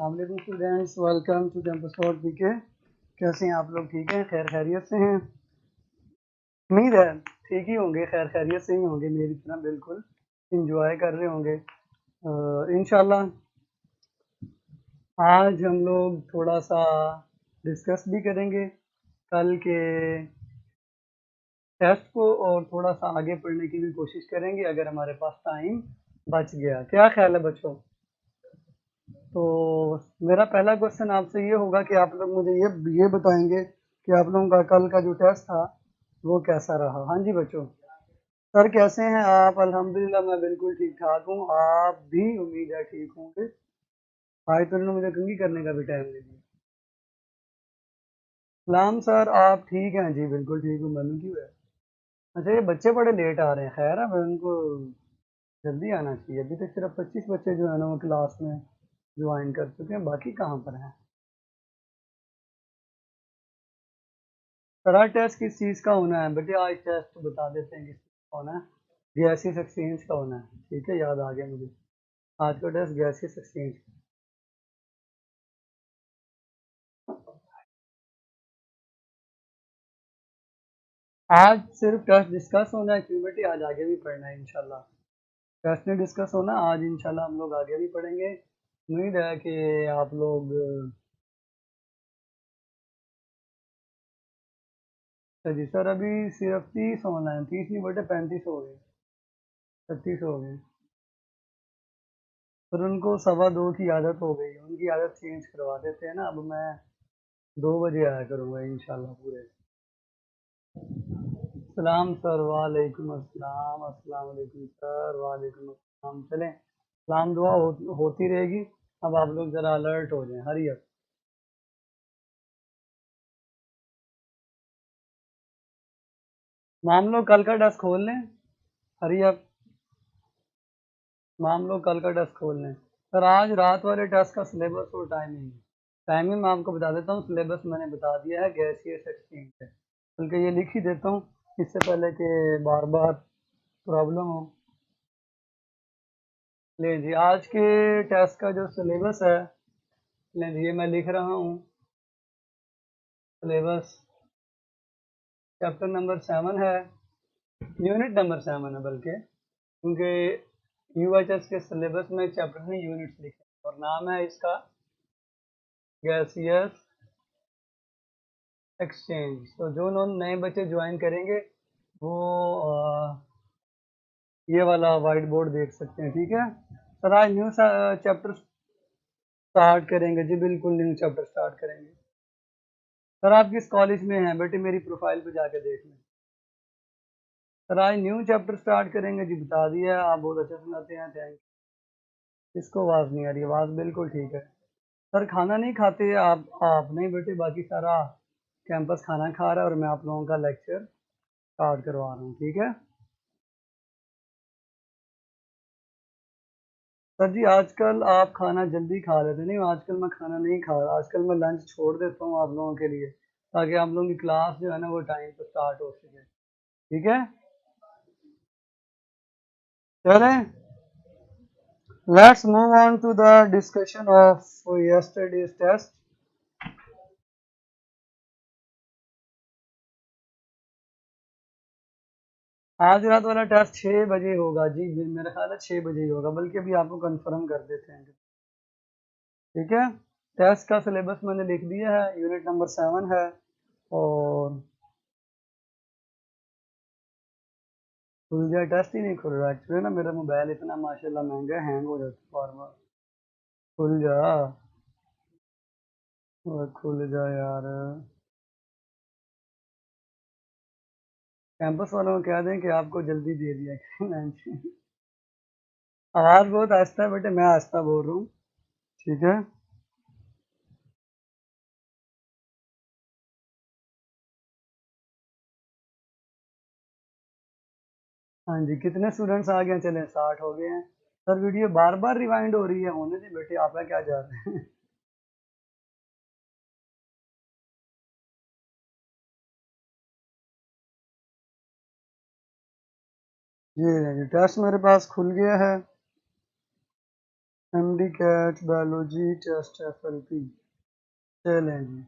अस्सलाम students, welcome to campus dot PK. कैसे हैं आप लोग? ठीक हैं? खैर खैरियत से हैं? उम्मीद है ठीक ही होंगे, खैर खैरियत से ही होंगे मेरी तरह, बिल्कुल इंजॉय कर रहे होंगे इंशाल्लाह। आज हम लोग थोड़ा सा डिस्कस भी करेंगे कल के टेस्ट को और थोड़ा सा आगे पढ़ने की भी कोशिश करेंगे अगर हमारे पास टाइम बच गया। क्या ख्याल है बच्चों? तो मेरा पहला क्वेश्चन आपसे ये होगा कि आप लोग मुझे ये बताएंगे कि आप लोगों का कल का जो टेस्ट था वो कैसा रहा। हाँ जी बच्चों। सर कैसे हैं आप? अल्हम्दुलिल्लाह मैं बिल्कुल ठीक ठाक हूँ, आप भी उम्मीद है ठीक होंगे। आज तो इन्होंने मुझे कंघी करने का भी टाइम दे दिया। सलाम सर, आप ठीक हैं? जी बिल्कुल ठीक हूँ। मैनू क्यों है? अच्छा, ये बच्चे बड़े लेट आ रहे हैं। खैर है, मैं उनको जल्दी आना चाहिए। अभी तक सिर्फ 25 बच्चे जो है ना वो क्लास में ज्वाइन कर चुके हैं, बाकी कहाँ पर हैं? सर टेस्ट किस चीज़ का होना है बेटे? आज टेस्ट बता देते हैं किस चीज़ का होना है। गैसियस एक्सचेंज का होना है, ठीक है, याद आ गया मुझे। आज का टेस्ट गैसियस एक्सचेंज। आज सिर्फ टेस्ट डिस्कस होना है क्यों बेटे? आज आगे भी पढ़ना है इंशाल्लाह। टेस्ट नहीं डिस्कस होना आज, इंशाल्लाह हम लोग आगे भी पढ़ेंगे। उम्मीद है कि आप लोग। अच्छा जी सर, अभी सिर्फ 30 होना है। 30 नहीं बेटे, 35 हो गए, 36 हो गए। पर उनको 2:15 की आदत हो गई, उनकी आदत चेंज करवा देते हैं ना। अब मैं 2 बजे आया करूँगा इंशाल्लाह पूरे। सलाम सर, वालेकुम अस्सलाम। अस्सलाम वालेकुम सर, वालेकुम अस्सलाम। चलें, सलाम दुआ होती रहेगी। अब आप लोग ज़रा अलर्ट हो जाएं, हरी अप। माम लोग कल का डेस्क खोल लें, हरी अप। माम लोग कल का डेस्क खोल लें। सर आज रात वाले टेस्ट का सिलेबस और टाइमिंग, टाइमिंग मैं आपको बता देता हूँ। सिलेबस मैंने बता दिया है, गैसियस एक्सचेंज है। बल्कि ये लिख ही देता हूँ इससे पहले कि बार बार प्रॉब्लम हो। ले जी, आज के टेस्ट का जो सिलेबस है, ले जी ये मैं लिख रहा हूँ। सिलेबस चैप्टर नंबर 7 है, यूनिट नंबर 7 है बल्कि, क्योंकि यूएचएस के सिलेबस में चैप्टर में यूनिट्स लिखे और नाम है इसका गैसियस एक्सचेंज। तो जो नए बच्चे ज्वाइन करेंगे वो ये वाला वाइट बोर्ड देख सकते हैं, ठीक है। सर आज न्यू चैप्टर स्टार्ट करेंगे जी, बिल्कुल न्यू चैप्टर स्टार्ट करेंगे। सर आप किस कॉलेज में हैं बेटे? मेरी प्रोफाइल पे जाके देख लें। सर आज न्यू चैप्टर स्टार्ट करेंगे जी, बता दिया है। आप बहुत अच्छे सुनाते हैं, थैंक। इसको आवाज़ नहीं आ रही? आवाज़ बिल्कुल ठीक है। सर खाना नहीं खाते आप नहीं बेटे, बाकी सारा कैंपस खाना खा रहा है और मैं आप लोगों का लेक्चर स्टार्ट करवा रहा हूँ, ठीक है। सर जी आजकल आप खाना जल्दी खा लेते नहीं? आजकल मैं खाना नहीं खा रहा, आजकल मैं लंच छोड़ देता हूँ आप लोगों के लिए, ताकि आप लोगों की क्लास जो है ना वो टाइम पर स्टार्ट हो सके, ठीक है। चलें, let's move on to the discussion of yesterday's test. आज रात वाला टेस्ट 6 बजे होगा जी, मेरा ख्याल है 6 बजे ही होगा, बल्कि अभी आपको कंफर्म कर देते हैं, ठीक है। टेस्ट का सिलेबस मैंने लिख दिया है, यूनिट नंबर 7 है। और खुल गया? टेस्ट ही नहीं खुल रहा एक्चुअली ना, मेरा मोबाइल इतना माशाल्लाह महंगा है, हैंग हो जाता है बार बार। खुल जा, और खुल जा यार। कैंपस वालों को कह दें कि आपको जल्दी दे दिया लंच। आवाज़ बहुत आहिस्ता है बेटे, मैं आहिस्ता बोल रहा हूँ, ठीक है। हाँ जी, कितने स्टूडेंट्स आ गए हैं? चले 60 हो गए हैं। सर वीडियो बार बार रिवाइंड हो रही है, होने दे बेटे, आप क्या जा रहे हैं? जी टेस्ट मेरे पास खुल गया है। MD CAT biology test FLP। चलें जी।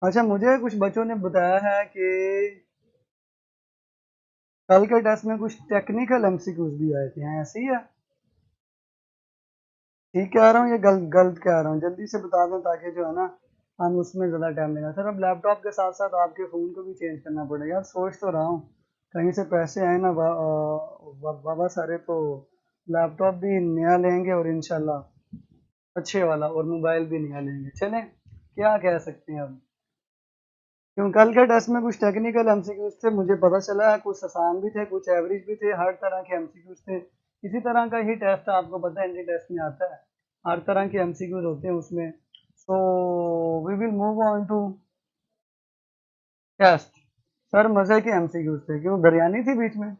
अच्छा, मुझे कुछ बच्चों ने बताया है कि कल के टेस्ट में कुछ टेक्निकल MCQs भी आए थे, हैं ऐसे ही है? ठीक कह रहा हूँ या गलत कह रहा हूँ? जल्दी से बता दें ताकि जो है ना हम उसमें ज़्यादा टाइम लेना। सर अब लैपटॉप के साथ साथ आपके फ़ोन को भी चेंज करना पड़ेगा। यार सोच तो रहा हूँ कहीं से पैसे आए ना बाबा सारे तो लैपटॉप भी नया लेंगे और इंशाल्लाह अच्छे वाला, और मोबाइल भी नया लेंगे। चलें, क्या कह सकते हैं अब? क्यों कल के टेस्ट में कुछ टेक्निकल MCQs थे, मुझे पता चला है कुछ आसान भी थे, कुछ एवरेज भी थे, हर तरह के MCQs थे। इसी तरह का ही टेस्ट आपको पता है एनडी टेस्ट में आता है, हर तरह के MCQs होते हैं उसमें। So we will move on to test. Sir मजे के MCQs थे, क्यों दरियानी थी बीच में?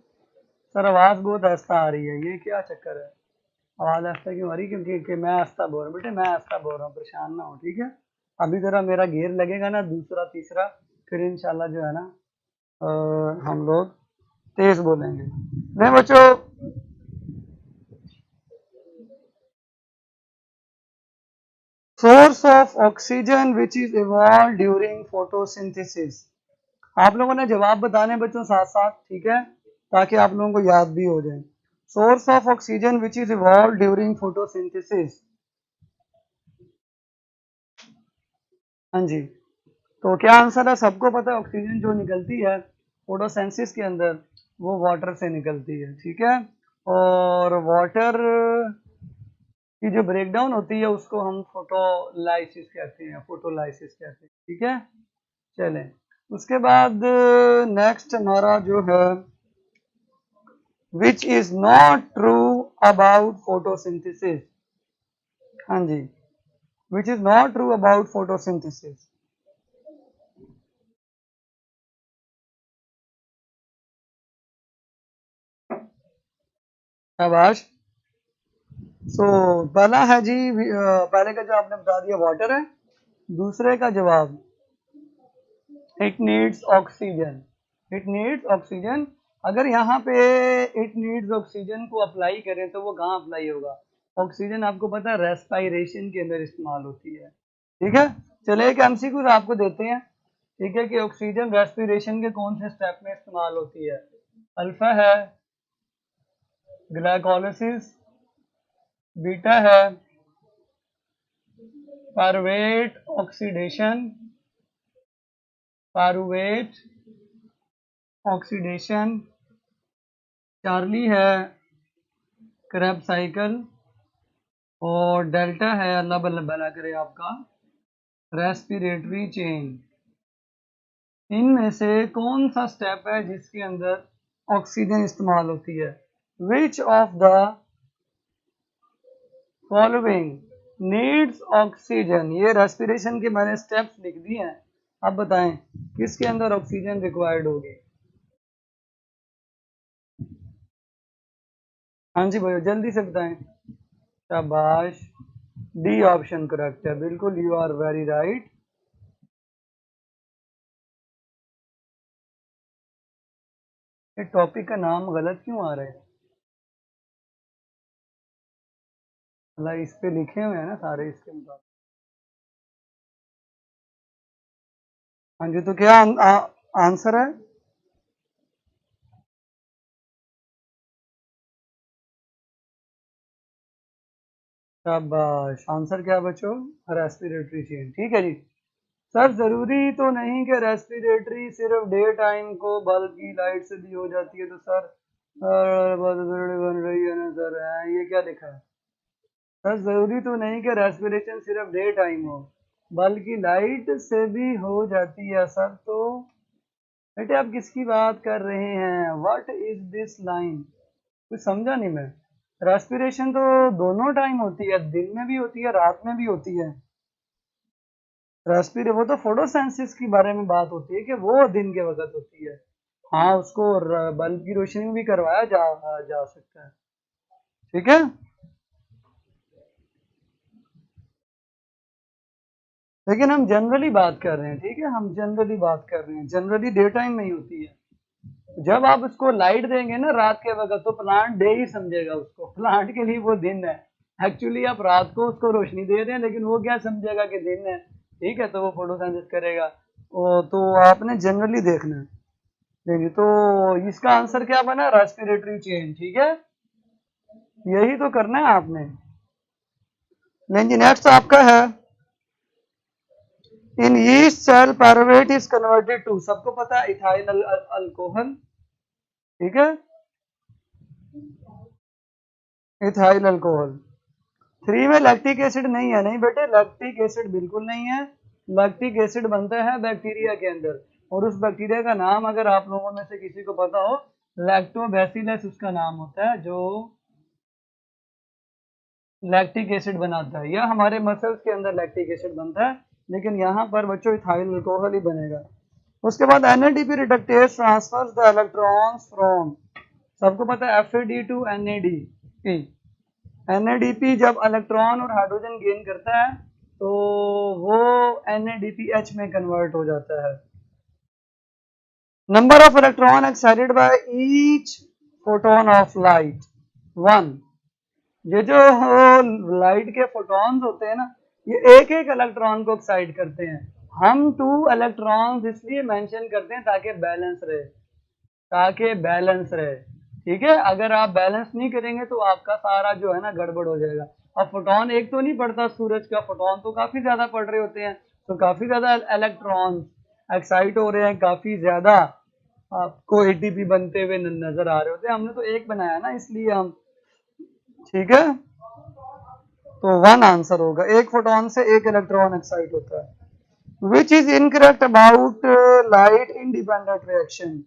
सर आवाज़ बहुत आहिस्ता आ रही है, ये क्या चक्कर है? आवाज़ आहिस्ता क्यों आ रही? क्योंकि मैं आहिस्ता बोल रहा हूँ बेटे, मैं आहिस्ता बोल रहा हूँ, परेशान ना हो, ठीक है? अभी जरा मेरा गियर लगेगा ना दूसरा तीसरा, फिर इंशाल्लाह जो है ना हम लोग तेज बोलेंगे। नहीं बच्चों, source of oxygen which is evolve during photosynthesis. आप लोगों ने जवाब बताने बच्चों साथ साथ, ठीक है, ताकि आप लोगों को याद भी हो जाए। Source of oxygen which is evolve during photosynthesis. हाँ जी, तो क्या आंसर है? सबको पता है ऑक्सीजन जो निकलती है फोटोसिंथेसिस के अंदर वो वाटर से निकलती है, ठीक है? और वाटर की जो ब्रेकडाउन होती है उसको हम फोटोलाइसिस कहते हैं, फोटोलाइसिस कहते हैं, ठीक है? चलें, उसके बाद नेक्स्ट हमारा जो है which is not true about photosynthesis. हाँ जी, which is not true about photosynthesis. शाबाश। सो पहला है जी, पहले का जो आपने बता दिया वाटर है। दूसरे का जवाब it needs oxygen, it needs oxygen. अगर यहाँ पे इट नीड्स ऑक्सीजन को अप्लाई करें तो वो कहाँ अप्लाई होगा? ऑक्सीजन आपको पता है रेस्पिरेशन के अंदर इस्तेमाल होती है, ठीक है? चलिए एक MCQ आपको देते हैं, ठीक है, कि ऑक्सीजन रेस्पिरेशन के कौन से स्टेप में इस्तेमाल होती है? अल्फा है ग्लाइकोलिसिस, बीटा है पारुवेट ऑक्सीडेशन, पारुवेट ऑक्सीडेशन, चार्ली है क्रैब साइकिल, और डेल्टा है, अल्लाह भला करे आपका, रेस्पिरेटरी चेन। इनमें से कौन सा स्टेप है जिसके अंदर ऑक्सीजन इस्तेमाल होती है? विच of the following needs oxygen? ये रेस्पिरेशन के मैंने स्टेप्स लिख दिए हैं, अब बताएं किसके अंदर ऑक्सीजन रिक्वायर्ड होगी? हाँ जी भैया जल्दी से बताएं। शाबाश, डी ऑप्शन करेक्ट है, बिल्कुल, यू आर वेरी राइट। ये टॉपिक का नाम गलत क्यों आ रहा है? मतलब इस पे लिखे हुए हैं ना सारे इसके मुताबिक। हाँ जी, तो क्या आंसर है? शाबाश, आंसर क्या बच्चों? रेस्पिरेटरी चेन, ठीक है जी। सर जरूरी तो नहीं कि रेस्पिरेटरी सिर्फ डे टाइम को बल्ब की लाइट से भी हो जाती है, तो सर बन रही है ना सर, ये क्या लिखा है? सर जरूरी तो नहीं कि रेस्पिरेशन सिर्फ डे टाइम हो, बल्कि लाइट से भी हो जाती है सर। तो बेटे आप किसकी बात कर रहे हैं? What is this line? कुछ समझा नहीं मैं। रेस्पिरेशन तो दोनों टाइम होती है, दिन में भी होती है रात में भी होती है। रेस्पिरे वो तो फोटोसेंसिस के बारे में बात होती है कि वो दिन के वक्त होती है। हाँ, उसको बल्ब की रोशनी में भी करवाया जा सकता है, ठीक है? लेकिन हम जनरली बात कर रहे हैं, ठीक है, हम जनरली बात कर रहे हैं, जनरली डे टाइम में ही होती है। जब आप उसको लाइट देंगे ना रात के वक्त तो प्लांट डे ही समझेगा उसको, प्लांट के लिए वो दिन है। एक्चुअली आप रात को उसको रोशनी दे रहे हैं, लेकिन वो क्या समझेगा कि दिन है, ठीक है, तो वो फोटोसिंथेसिस करेगा। तो आपने जनरली देखना है। देखिए, तो इसका आंसर क्या बना? रेस्पिरेटरी चेन, ठीक है, यही तो करना है आपने। लेकिन नेक्स्ट आपका है in yeast cell pyruvate is converted to, सबको पता है, इथाइल अल्कोहल, ठीक है, इथाइल अल्कोहल। 3 में लैक्टिक एसिड नहीं है, नहीं बेटे, लैक्टिक एसिड बिल्कुल नहीं है। लैक्टिक एसिड बनता है बैक्टीरिया के अंदर, और उस बैक्टीरिया का नाम अगर आप लोगों में से किसी को पता हो, लैक्टोबैसिलस उसका नाम होता है, जो लैक्टिक एसिड बनाता है, या हमारे मसल्स के अंदर लैक्टिक एसिड बनता है, लेकिन यहाँ पर बच्चों इथाइल अल्कोहल ही बनेगा। उसके बाद NADP reductase transverse the electrons from, सबको पता है FAD टू NADP। NADP जब इलेक्ट्रॉन और हाइड्रोजन गेन करता है तो वो NADPH में कन्वर्ट हो जाता है। Number of electron excited by each photon of light 1। ये जो लाइट के फोटॉन्स होते हैं ना, ये एक एक इलेक्ट्रॉन को एक्साइट करते हैं। हम 2 इलेक्ट्रॉन्स इसलिए मेंशन करते हैं ताकि बैलेंस रहे, ताकि बैलेंस रहे, ठीक है। अगर आप बैलेंस नहीं करेंगे तो आपका सारा जो है ना गड़बड़ हो जाएगा। अब फोटोन एक तो नहीं पड़ता सूरज का, फोटोन तो काफी ज्यादा पड़ रहे होते हैं, तो काफी ज्यादा इलेक्ट्रॉन एक्साइट हो रहे हैं, काफी ज्यादा आपको एटीपी बनते हुए नजर आ रहे होते हैं। हमने तो एक बनाया ना, इसलिए हम, ठीक है, तो 1 आंसर होगा। एक फोटोन से एक इलेक्ट्रॉन एक्साइट होता है। Which is incorrect about light independent reaction,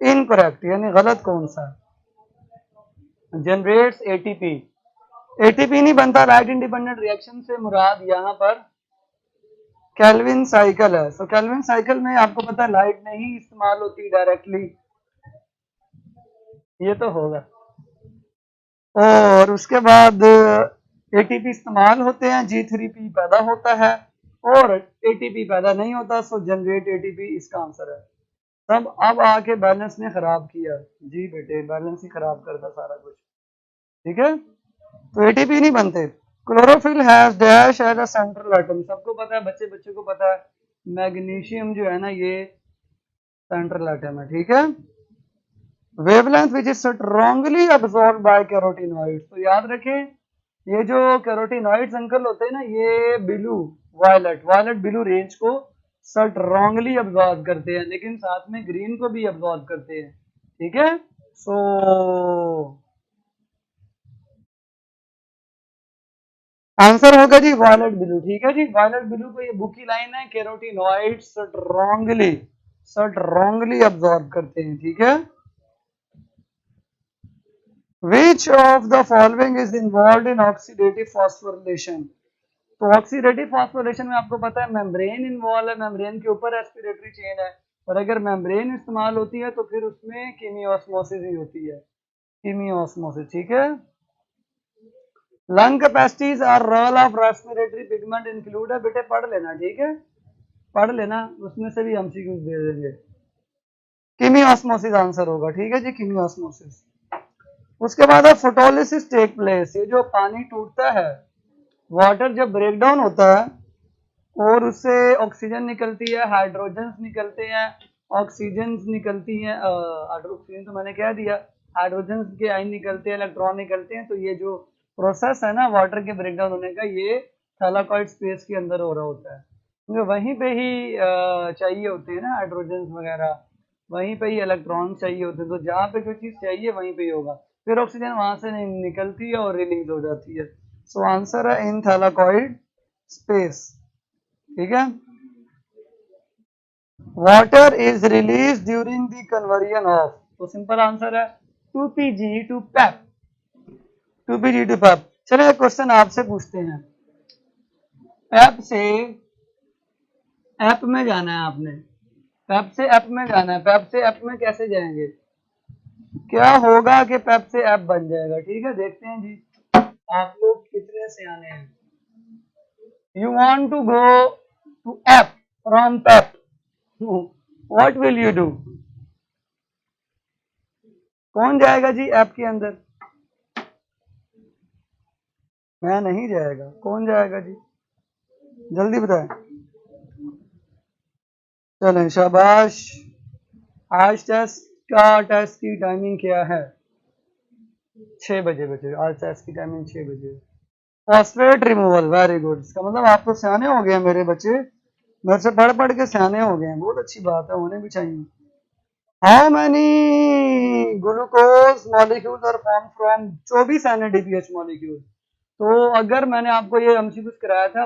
incorrect यानी गलत कौन सा? जनरेट्स एटीपी, एटीपी नहीं बनता लाइट इंडिपेंडेंट रिएक्शन से, मुराद यहाँ पर केल्विन साइकिल है। सो केल्विन साइकिल में आपको पता है लाइट नहीं इस्तेमाल होती डायरेक्टली, ये तो होगा। और उसके बाद एटीपी इस्तेमाल होते हैं, G3P पैदा होता है, और एटीपी पैदा नहीं होता, सो जनरेट एटीपी इसका आंसर है। तब अब आके बैलेंस ने खराब किया, जी बेटे, बैलेंस ही खराब करता सारा कुछ, ठीक है, तो एटीपी नहीं बनते। Chlorophyll has dash as a central atom, सबको पता है, बच्चे बच्चे को पता है, मैग्नीशियम जो है ना ये सेंट्रल एटम है, ठीक है। Wavelength which is strongly absorb by carotenoids, तो याद रखें ये जो कैरोटीनॉइड्स अंकल होते हैं ना, ये blue violet, violet blue range को स्ट्रांगली अब्सॉर्ब करते हैं, लेकिन साथ में ग्रीन को भी अब्सॉर्ब करते हैं, ठीक है। सो आंसर होगा जी वायलेट ब्लू, ठीक है जी, वायलेट ब्लू को, ये बुक की लाइन है, कैरोटीनॉइड्स स्ट्रांगली अब्सॉर्ब करते हैं, ठीक है। Which of the following is involved in oxidative phosphorylation? तो ऑक्सीडेटिव फॉस्फोरिलेशन में आपको पता है मेम्ब्रेन इन्वॉल्व है, मेम्ब्रेन के ऊपर रेस्पिरेटरी चेन है, और अगर मेम्ब्रेन इस्तेमाल होती है तो फिर उसमें कीमियोस्मोसिस ही होती है, कीमियोस्मोसिस, ठीक है। Lung capacities are role of respiratory pigment include है, बेटे पढ़ लेना, ठीक है, पढ़ लेना, उसमें से भी हम एमसीक्यूज दे देंगे। कीमियोस्मोसिस आंसर होगा, ठीक है जी, कीमियोस्मोसिस। उसके बाद है फोटोलिसिस टेक प्लेस, ये जो पानी टूटता है, वाटर जब ब्रेक डाउन होता है और उससे ऑक्सीजन निकलती है, हाइड्रोजन निकलते हैं, ऑक्सीजन निकलती हैं, ऑक्सीजन तो मैंने कह दिया, हाइड्रोजन के आयन निकलते हैं, इलेक्ट्रॉन निकलते हैं, तो ये जो प्रोसेस है ना वाटर के ब्रेक डाउन होने का, ये थैलाकॉइड स्पेस के अंदर हो रहा होता है, क्योंकि वहीं पे ही चाहिए होते हैं ना हाइड्रोजन वगैरह, वहीं पे ही इलेक्ट्रॉन चाहिए होते हैं, तो जहाँ पे कोई चीज़ चाहिए वहीं पे ही होगा, फिर ऑक्सीजन वहां से निकलती है और रिलीज हो जाती है। सो आंसर है इन थैलाकॉइड स्पेस, ठीक है। Water is release during the conversion of, तो सिंपल आंसर है 2Pg to Pep, 2Pg to पेप। चलिए एक क्वेश्चन आपसे पूछते हैं, पेप से एप में जाना है आपने, पेप से एप में जाना है, पेप से एप में कैसे जाएंगे, क्या होगा कि पेप से एप बन जाएगा, ठीक है, देखते हैं जी आप लोग कितने से आने हैं। You want to go to app from PEP. What will you do? कौन जाएगा जी ऐप के अंदर? मैं नहीं जाएगा, कौन जाएगा जी, जल्दी बताएं। चलें शाबाश। आज टेस्ट की टाइमिंग क्या है? 6 बजे बचे। आज टेस्ट की टाइमिंग 6 बजे। Phosphate removal, very good. इसका मतलब आप तो सियाने हो गए हैं मेरे बच्चे, मेरे से पढ़ पढ़ के सियाने हो गए हैं। बहुत अच्छी बात है, होने भी चाहिए। How many glucose molecules are form from 24 NADPH molecule. तो अगर मैंने आपको ये एमसीक्यू कराया था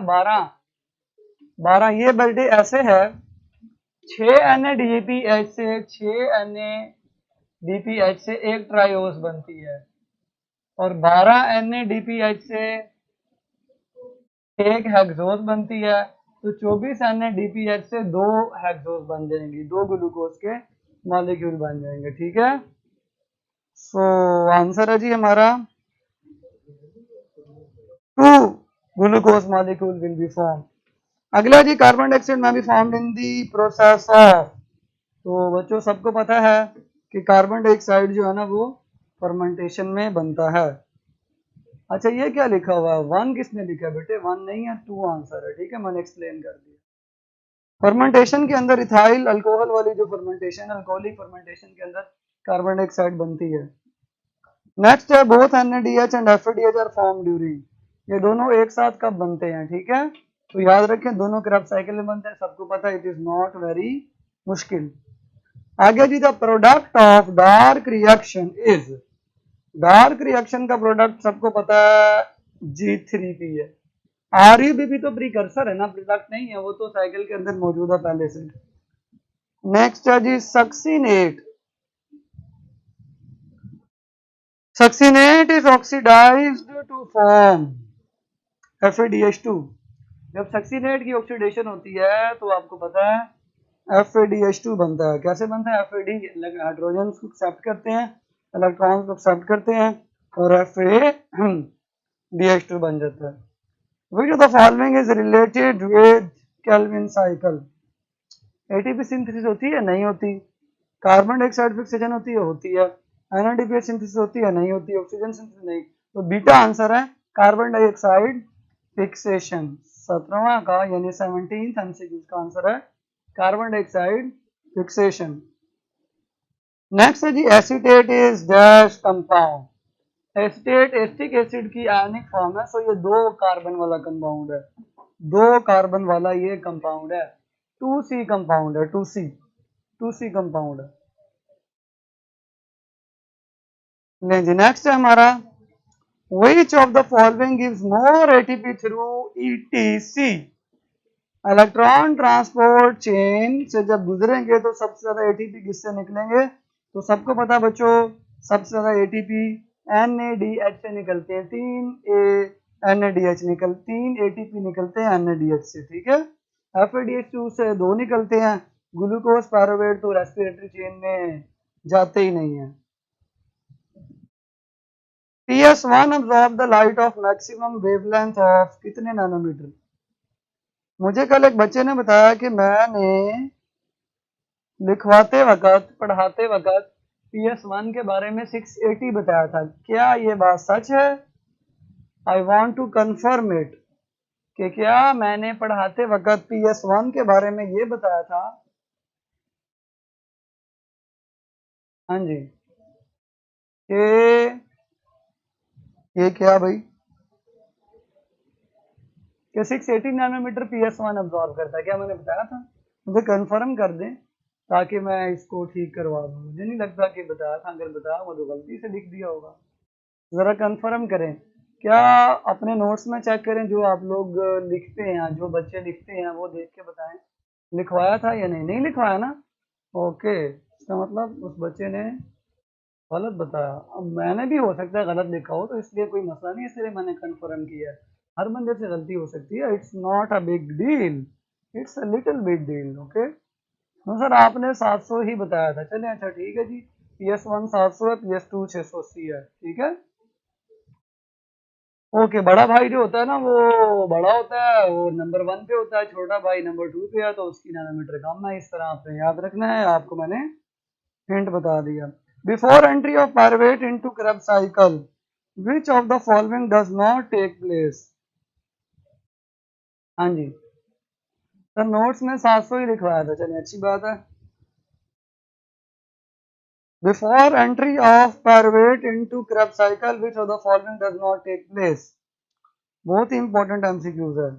12 ये बर्थडे ऐसे है, 6 NADPH से 6 NADPH से एक ट्राइओस बनती है और 12 NADPH से एक हेक्सोस बनती है। तो 24 NADPH से 2 हेक्सोस बन जाएंगी, 2 ग्लूकोज के मॉलिक्यूल बन जाएंगे। ठीक है, सो आंसर है जी हमारा 2 glucose molecule will be form. अगला जी, कार्बन डाइऑक्साइड में be formed in the process of. तो बच्चों सबको पता है कि कार्बन डाइऑक्साइड जो है ना वो फर्मेंटेशन में बनता है। अच्छा ये क्या लिखा हुआ है, 1 किसने लिखा है बेटे? 1 नहीं है, 2 आंसर है। ठीक है, मैंने एक्सप्लेन कर दिया। फर्मेंटेशन के अंदर इथाइल अल्कोहल वाली जो फर्मेंटेशन, अल्कोहलिक फर्मेंटेशन के अंदर कार्बन डाइऑक्साइड बनती है। नेक्स्ट है, both NADH and FADH are form during. ये दोनों एक साथ कब बनते हैं? ठीक है, तो याद रखें दोनों क्रैब साइकिल में बनते हैं, सबको पता है, इट इज नॉट वेरी मुश्किल। आगे जी, the product of dark reaction is. Dark reaction का प्रोडक्ट सबको पता है G3P है। RUBP तो प्रीकर्सर है ना, प्रोडक्ट नहीं है, वो तो साइकिल के अंदर मौजूद है पहले से। नेक्स्ट है जी, succinate. Succinate is oxidised to form FADH2। जब सक्सिनेट की ऑक्सीडेशन होती है तो आपको पता है FADH2 बनता है। कैसे बनता है? FAD हाइड्रोजन को एक्सेप्ट करते हैं, इलेक्ट्रॉन्स को एक्सेप्ट करते हैं और FADH2 बन जाता है। Which of the following is related with Kelvin cycle? ATP synthesis होती है, नहीं होती। कार्बन डाइऑक्साइड फिक्सेशन होती है, होती है। NADPH सिंथेसिस होती है, नहीं होती। ऑक्सीजन सिंथेसिस नहीं। तो बीटा आंसर है कार्बन डाइऑक्साइड फिक्सेशन। 17वां का यानी 17th MCQ का आंसर है कार्बन डाइऑक्साइड फिक्सेशन। नेक्स्ट है जी, acetate is dash compound. Acetate acetic acid की आयनिक फॉर्म है, सो ये 2 कार्बन वाला कंपाउंड है। 2 कार्बन वाला ये कंपाउंड है, 2C कंपाउंड है, 2C कंपाउंड है। नहीं जी, नेक्स्ट है हमारा, which of the following gives more ATP through ETC। Electron transport chain से जब गुजरेंगे तो सबसे ज्यादा एटीपी किससे निकलेंगे? तो सबको पता बच्चों, सबसे ज्यादा एटीपी NADH से निकलते हैं। 3 ATP निकलते हैं NADH से। ठीक है, FADH2 से 2 निकलते हैं। ग्लूकोज पायरुवेट तो रेस्पिरेटरी चेन में जाते ही नहीं है। PS1 absorb the light of maximum wavelength of कितने नैनोमीटर? मुझे कल एक बच्चे ने बताया कि मैंने लिखवाते वक्त, पढ़ाते वक्त PS1 के बारे में 680 बताया था। क्या ये बात सच है? I want to confirm it कि क्या मैंने पढ़ाते वक्त PS1 के बारे में ये बताया था? हाँ जी, ये क्या भाई कि 680 नैनोमीटर PS1 अब्जॉर्व करता है, क्या मैंने बताया था? मुझे कंफर्म कर दें ताकि मैं इसको ठीक करवा दूं। मुझे नहीं लगता कि बताया था, अगर बताया हो तो गलती से लिख दिया होगा। जरा कंफर्म करें, क्या अपने नोट्स में चेक करें, जो आप लोग लिखते हैं, जो बच्चे लिखते हैं वो देख के बताएं लिखवाया था या नहीं। नहीं लिखवाया ना? ओके, इसका मतलब उस बच्चे ने गलत बताया। अब मैंने भी हो सकता है गलत लिखा हो, तो इसलिए कोई मसला नहीं, इसलिए मैंने कंफर्म किया। हर बंदे से गलती हो सकती है, it's not a big deal, it's a little big deal. Okay, तो सर आपने 700 ही बताया था। चलिए अच्छा ठीक है जी, PS1 700 है, PS2 680 है। ठीक है, ओके। बड़ा भाई जो होता है ना वो बड़ा होता है, वो नंबर 1 पे होता है, छोटा भाई नंबर 2 पे है, तो उसकी नैनोमीटर कम है। इस तरह आपने याद रखना है, आपको मैंने हिंट बता दिया। Before entry of pyruvate into Krebs cycle, which of the following does not take place. हाँ जी सर, नोट्स में 700 ही लिखवाया था, चलिए अच्छी बात है। Before entry of pyruvate into Krebs cycle which of the following does not take place. बहुत ही इंपॉर्टेंट एमसीक्यूज है।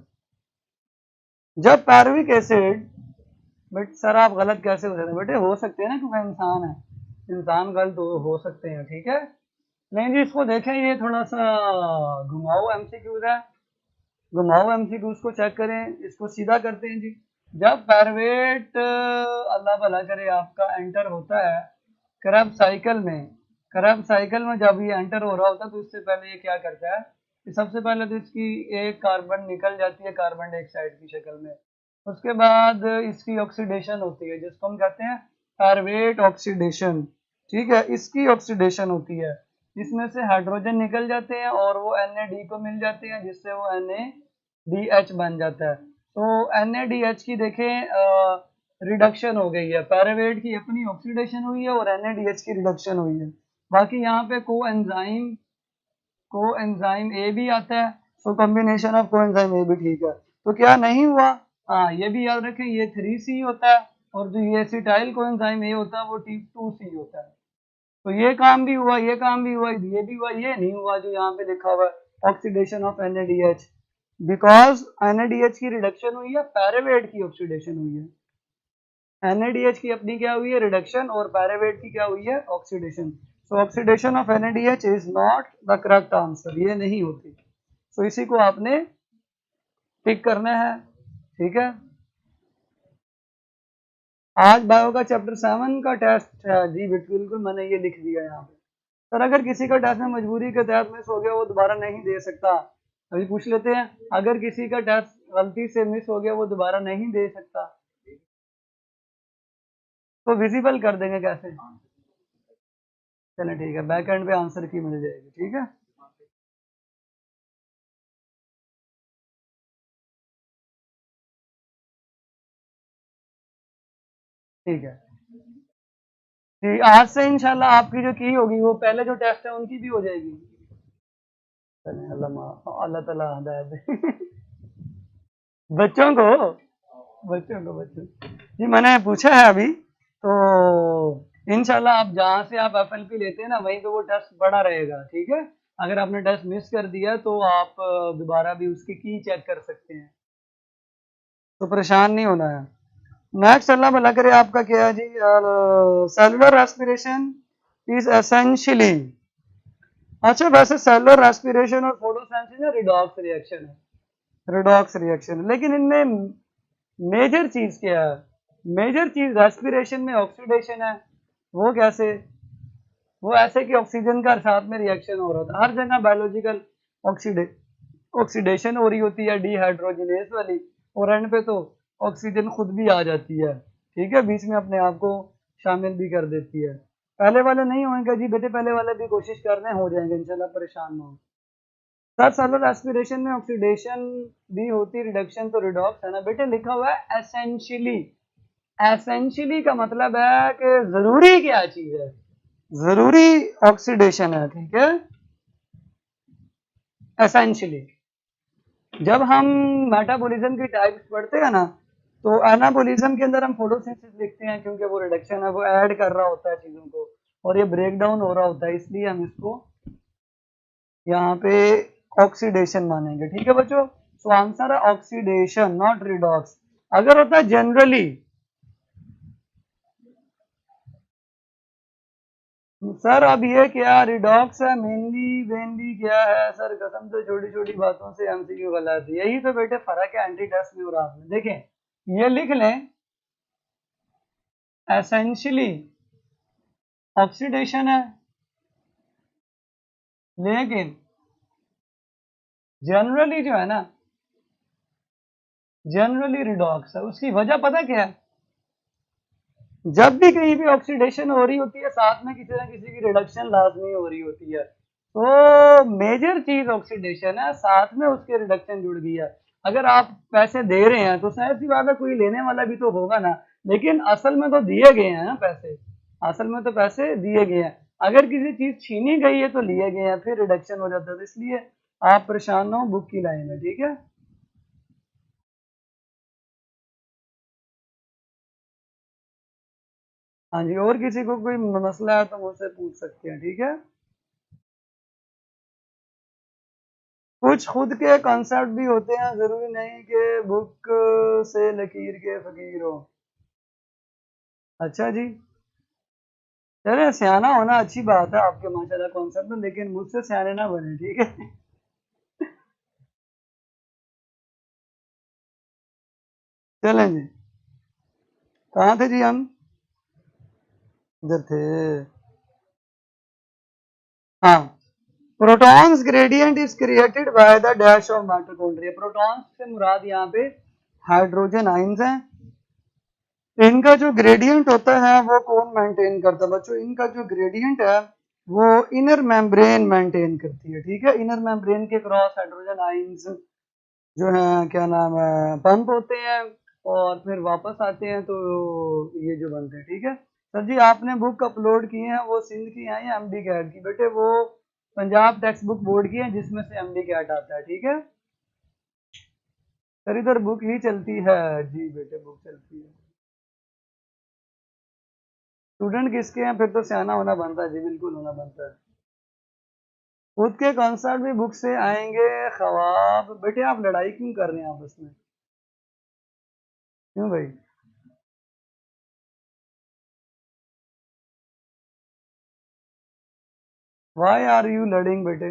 जब पायरुविक एसिड, बट सर आप गलत कैसे हो सकते हैं बेटे, हो सकते हैं ना क्योंकि इंसान है, इंसान गलत हो सकते हैं, ठीक है। नहीं जी इसको देखें, ये थोड़ा सा घुमाऊ एमसीक्यूज है, घुमाऊ एमसीक्यूज को चेक करें, इसको सीधा करते हैं जी। जब पायरुवेट अल्लाह भला करे आपका एंटर होता है करब साइकिल में, करब साइकिल में जब ये एंटर हो रहा होता है तो इससे पहले ये क्या करता है कि सबसे पहले तो इसकी एक कार्बन निकल जाती है कार्बन डाइऑक्साइड की शक्ल में, उसके बाद इसकी ऑक्सीडेशन होती है जिसको हम कहते हैं पायरुवेट ऑक्सीडेशन, ठीक है। इसकी ऑक्सीडेशन होती है जिसमें से हाइड्रोजन निकल जाते हैं और वो Na को मिल जाते हैं जिससे वो NaDH बन जाता है। तो NaDH की देखें रिडक्शन हो गई है, पायरुवेट की अपनी ऑक्सीडेशन हुई है और NaDH की रिडक्शन हुई है। बाकी यहाँ पे कोएंजाइम ए भी आता है, so combination of coenzyme A भी ठीक है। तो क्या नहीं हुआ, हाँ ये भी याद रखें ये 3C होता है और जो ये एसिटाइल कोएंजाइम ए होता है वो T2C होता है। तो ये काम भी हुआ, ये काम भी हुआ, ये भी हुआ, ये नहीं हुआ जो यहाँ पे लिखा हुआ है oxidation of NaDH, because NaDH की रिडक्शन हुई है, पायरुवेट की ऑक्सीडेशन हुई है। NaDH की अपनी क्या हुई है रिडक्शन और पायरुवेट की क्या हुई है oxidation. So oxidation of NaDH is not the correct answer, ये नहीं होती। सो इसी को आपने टिक करना है, ठीक है। आज बायो का चैप्टर 7 का टेस्ट है जी, बिल्कुल मैंने ये लिख दिया यहाँ पे। सर अगर किसी का टेस्ट में मजबूरी के तहत मिस हो गया वो दोबारा नहीं दे सकता, अभी पूछ लेते हैं, अगर किसी का टेस्ट गलती से मिस हो गया वो दोबारा नहीं दे सकता तो विजिबल कर देंगे कैसे, चलें ठीक है, बैक एंड पे आंसर की मिल जाएगी, ठीक है। ठीक है जी, आज से इंशाल्लाह आपकी जो की होगी वो पहले जो टेस्ट है उनकी भी हो जाएगी। चलें अल्लाह ताला हिदायत दे बच्चों को, बच्चों जी मैंने पूछा है अभी, तो इंशाल्लाह आप जहाँ से आप FLP लेते हैं ना वहीं पे वो टेस्ट बड़ा रहेगा, ठीक है। अगर आपने टेस्ट मिस कर दिया तो आप दोबारा भी उसकी की चेक कर सकते हैं, तो परेशान नहीं होना है। नेक्स्ट अल्लाह भला करे आपका क्या है जी, सेलुलर रेस्पिरेशन इज एसेंशियली, अच्छा वैसे सेलुलर रेस्पिरेशन और फोटोसिंथेसिस रिडॉक्स रिएक्शन है, रिडॉक्स रिएक्शन, लेकिन इनमें मेजर चीज क्या है, मेजर चीज रेस्पिरेशन में ऑक्सीडेशन है। वो कैसे, वो ऐसे कि ऑक्सीजन का साथ में रिएक्शन हो रहा था, हर जगह बायोलॉजिकल ऑक्सीडेशन हो रही होती है डिहाइड्रोजिनेज वाली, और एंड पे तो ऑक्सीजन खुद भी आ जाती है, ठीक है, बीच में अपने आप को शामिल भी कर देती है। पहले वाले नहीं होंगे जी बेटे, पहले वाले भी कोशिश कर रहे हैं, हो जाएंगे इंशाल्लाह, परेशान ना हो। सर सेलुलर रेस्पिरेशन में ऑक्सीडेशन भी होती, रिडक्शन तो रिडॉक्स है ना बेटे, लिखा हुआ है एसेंशियली, एसेंशियली का मतलब है कि जरूरी क्या चीज है, जरूरी ऑक्सीडेशन है, ठीक है, एसेंशियली। जब हम मेटाबॉलिज्म की टाइप्स पढ़ते हैं ना तो एनाबॉलिज्म के अंदर हम फोटोसिंथेसिस लिखते हैं क्योंकि वो रिडक्शन है, वो ऐड कर रहा होता है चीजों को और ये ब्रेक डाउन हो रहा होता है, इसलिए हम इसको यहाँ पे ऑक्सीडेशन मानेंगे, ठीक है बच्चों। सो आंसर है ऑक्सीडेशन नॉट रिडॉक्स। अगर होता है जनरली, सर अब ये क्या रिडॉक्स है, मेनली वेनली क्या है सर, कसम से छोटी छोटी बातों से एमसीक्यू गलत, यही तो बेटे फर्क है एंटी टेस्ट में और आप में। देखें ये लिख लें एसेंशियली ऑक्सीडेशन है, लेकिन जनरली जो है ना, जनरली रिडॉक्स है। उसकी वजह पता क्या है, जब भी कहीं भी ऑक्सीडेशन हो रही होती है साथ में किसी ना किसी की रिडक्शन लाजमी हो रही होती है, तो मेजर चीज ऑक्सीडेशन है, साथ में उसके रिडक्शन जुड़ गई है। अगर आप पैसे दे रहे हैं तो शायद सी बात है कोई लेने वाला भी तो होगा ना, लेकिन असल में तो दिए गए हैं ना पैसे, असल में तो पैसे दिए गए हैं। अगर किसी चीज छीनी गई है तो लिए गए हैं, फिर रिडक्शन हो जाता है। तो इसलिए आप परेशान ना हो बुक की लाइन में, ठीक है। हाँ जी, और किसी को कोई मसला है तो मुझसे पूछ सकते हैं, ठीक है। कुछ खुद के कॉन्सेप्ट भी होते हैं, जरूरी नहीं कि बुक से लकीर के फकीर हो। अच्छा जी, चले सियाना होना अच्छी बात है आपके माशाल्लाह कॉन्सेप्ट में, लेकिन मुझसे सियाने ना बने, ठीक है। चलें जी, कहाँ थे जी हम? इधर थे। हाँ, protons gradient is created by the dash of mitochondria. Protons से मुराद यहाँ पे हाइड्रोजन आइंस हैं। इनका जो ग्रेडियंट होता है वो कौन मेंटेन करता है बच्चों? इनका जो ग्रेडियंट है वो इनर मेम्ब्रेन मेंटेन करती है, ठीक है। इनर मेम्ब्रेन के क्रॉस हाइड्रोजन आइंस जो है क्या नाम है पंप होते हैं और फिर वापस आते हैं, तो ये जो बनते हैं, ठीक है। सर जी आपने बुक अपलोड की है वो सिंध की है या एमडी कैट की? बेटे वो पंजाब टेक्स्ट बुक बोर्ड की है जिसमें से एमडी कैट आता है, ठीक है। सर इधर बुक ही चलती है जी, बेटे बुक चलती है। स्टूडेंट किसके हैं फिर तो सियाना होना बनता है जी, बिल्कुल होना बनता है। खुद के कॉन्सर्ट भी बुक से आएंगे ख्वाब। बेटे आप लड़ाई क्यों कर रहे हैं आपस में, क्यों भाई? वाई आर यू लड़िंग बेटे?